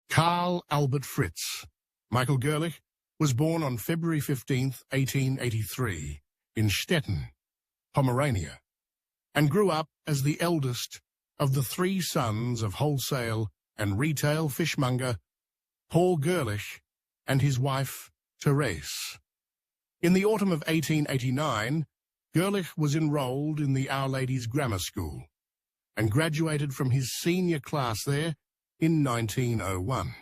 Karl Albert Fritz Michael Gerlich was born on February 15, 1883, in Stettin, Pomerania, and grew up as the eldest of the three sons of wholesale and retail fishmonger Paul Gerlich and his wife Therese. In the autumn of 1889, Gerlich was enrolled in the Our Lady's Grammar School and graduated from his senior class there in 1901.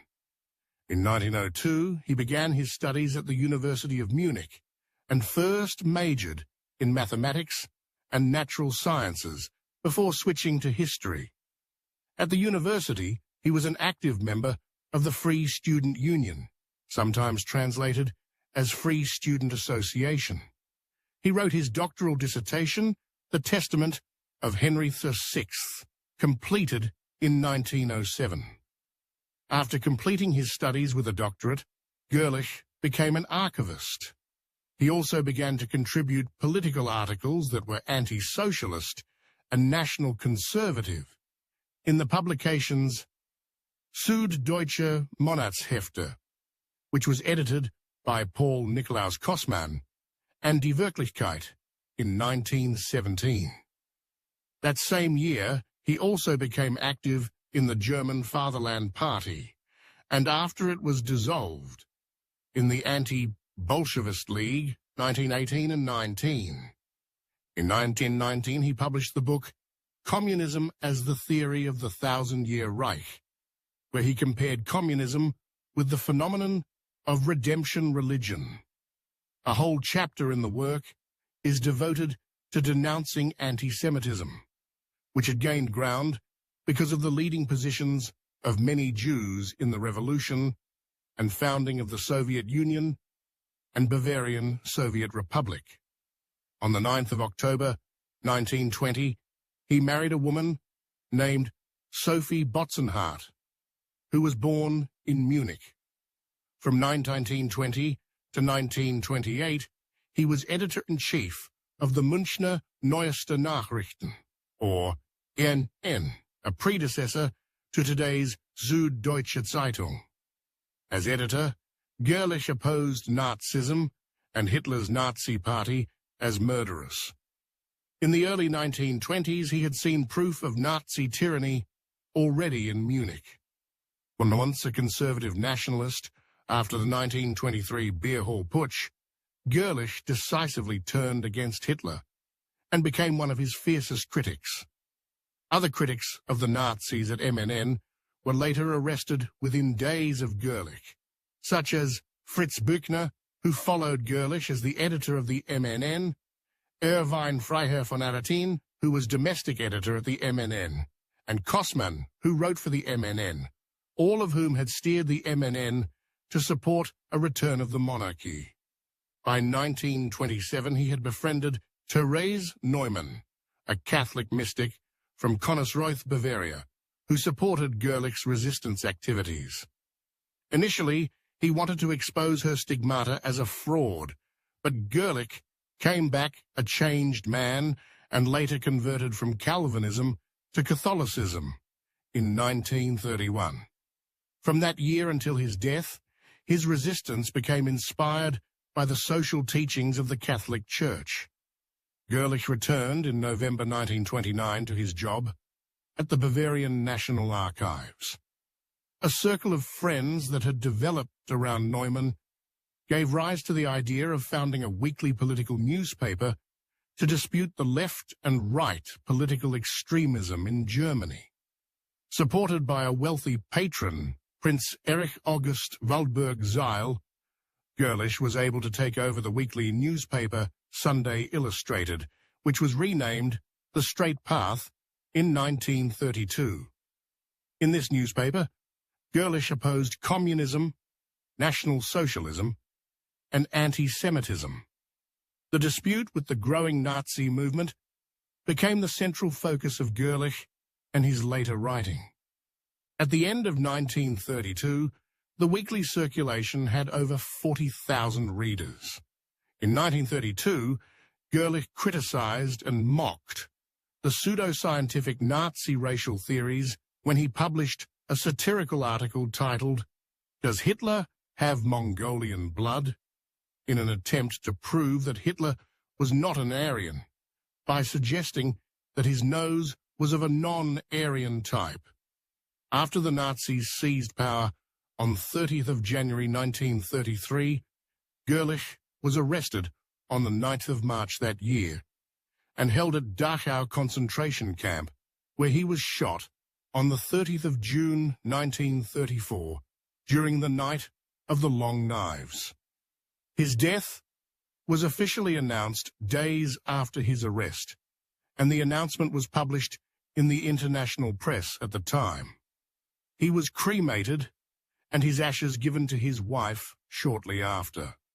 In 1902, he began his studies at the University of Munich and first majored in mathematics and natural sciences before switching to history. At the university, he was an active member of the Free Student Union, sometimes translated as Free Student Association. He wrote his doctoral dissertation, The Testament of Henry VI, completed in 1907. After completing his studies with a doctorate, Gerlich became an archivist. He also began to contribute political articles that were anti-socialist and national conservative in the publications Süddeutsche Monatshefte, which was edited by Paul Nikolaus Kossmann, and Die Wirklichkeit in 1917. That same year, he also became active in the German Fatherland Party, and after it was dissolved, in the Anti-Bolshevist League 1918 and 19. In 1919, he published the book Communism as the Theory of the Thousand-Year Reich, where he compared communism with the phenomenon of redemption religion. A whole chapter in the work is devoted to denouncing anti-Semitism, which had gained ground because of the leading positions of many Jews in the revolution and founding of the Soviet Union and Bavarian Soviet Republic. On the 9th of October, 1920, he married a woman named Sophie Botzenhardt, who was born in Munich. From 1920 to 1928, he was editor-in-chief of the Münchner Neueste Nachrichten, or NN, a predecessor to today's Süddeutsche Zeitung. As editor, Gerlich opposed Nazism and Hitler's Nazi Party as murderous. In the early 1920s, he had seen proof of Nazi tyranny already in Munich. When once a conservative nationalist, after the 1923 beer hall putsch, Gerlich decisively turned against Hitler and became one of his fiercest critics. Other critics of the Nazis at MNN were later arrested within days of Gerlich, such as Fritz Büchner, who followed Gerlich as the editor of the MNN, Erwin Freiherr von Aretin, who was domestic editor at the MNN, and Kossmann, who wrote for the MNN, all of whom had steered the MNN to support a return of the monarchy. By 1927, he had befriended Therese Neumann, a Catholic mystic from Konnersreuth, Bavaria, who supported Gerlich's resistance activities. Initially, he wanted to expose her stigmata as a fraud, but Gerlich came back a changed man and later converted from Calvinism to Catholicism in 1931. From that year until his death, his resistance became inspired by the social teachings of the Catholic Church. Gerlich returned in November 1929 to his job at the Bavarian National Archives. A circle of friends that had developed around Neumann gave rise to the idea of founding a weekly political newspaper to dispute the left and right political extremism in Germany. Supported by a wealthy patron, Prince Erich August Waldburg-Zeil, Gerlich was able to take over the weekly newspaper Sunday Illustrated, which was renamed The Straight Path in 1932. In this newspaper, Gerlich opposed communism, National Socialism, and anti-Semitism. The dispute with the growing Nazi movement became the central focus of Gerlich and his later writing. At the end of 1932, the weekly circulation had over 40,000 readers. In 1932, Gerlich criticized and mocked the pseudoscientific Nazi racial theories when he published a satirical article titled, "Does Hitler Have Mongolian Blood?" in an attempt to prove that Hitler was not an Aryan, by suggesting that his nose was of a non-Aryan type. After the Nazis seized power on 30th of January 1933, Gerlich was arrested on the 9th of March that year and held at Dachau concentration camp, where he was shot on the 30th of June 1934 during the Night of the Long Knives. His death was officially announced days after his arrest, and the announcement was published in the international press at the time. He was cremated and his ashes given to his wife shortly after.